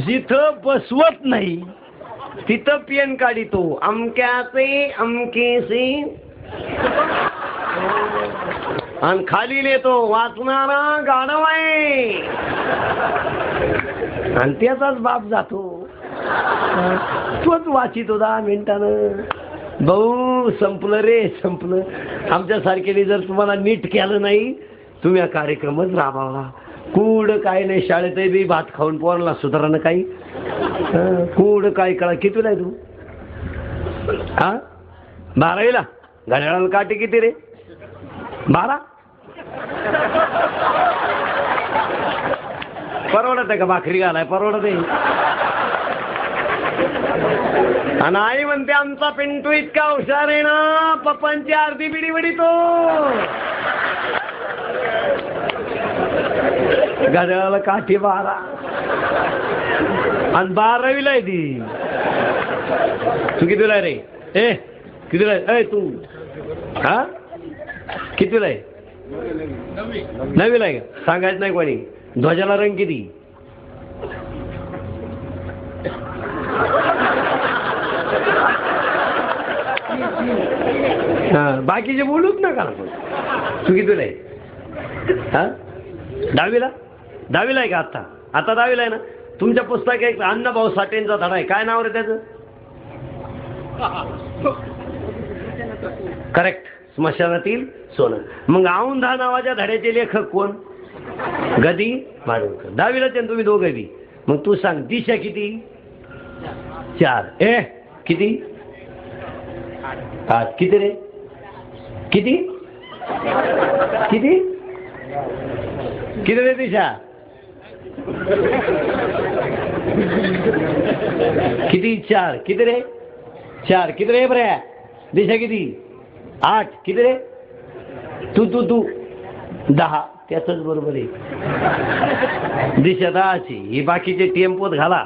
जिथं बसवत नाही तिथं पेन काढितो. अमक्याचे अमकेसे आणि खाली लिहितो वाचणारा गाढव आहे आणि त्याचाच बाप जातो. तोच वाचितो 10 मिनिटानं. भाऊ संपलं रे संपलं. आमच्यासारख्याने जर तुम्हाला नीट केलं नाही तुम्ही हा कार्यक्रमच राबवला. कूड काय नाही शाळेतही बी भात खाऊन पोरला सुधारणं काही. कूड काय कळा. कितीला आहे तू? हा 12वीला. घड्याळाला काटे किती रे? 12. परवडत आहे का भाकरी घालाय? परवडत आहे. आणि आई म्हणते आमचा पिंटू इतका हुशार आहे ना पप्पांची अर्धी बिडी वडीतो. घड्याळाला काठी 12 आणि 12वीला आहे ती. तू कितीला आहे रे? ए कितीला आहे तू? हा कितीला आहे? 9वीला आहे का? सांगायचं नाही कोणी. ध्वजाला रंग किती? हा बाकीचे बोलूच नका. तू कितीला आहे? हा 10वीला. 10वीला आहे का? आता 10वीला आहे ना. तुमच्या पुस्तकात एक अण्णाभाऊ साठेंचा धडा आहे. काय नाव रे त्याचं? करेक्ट. स्मशानातील सोनं. मग औंधा नावाच्या धड्याचे लेखक कोण? गदी माडगूळकर. 10वीलाच आहे तुम्ही दोघे बी. मग तू सांग दिशा किती? 4. ए किती? 8. किती रे? किती किती किती रे दिशा? किती? 4. किती रे? 4. किती रे बरे? दिशा किती? 8. किती रे? तू 10. त्याच बरोबर आहे. दिशा 10ची. ही बाकीचे टेम्पोत घाला.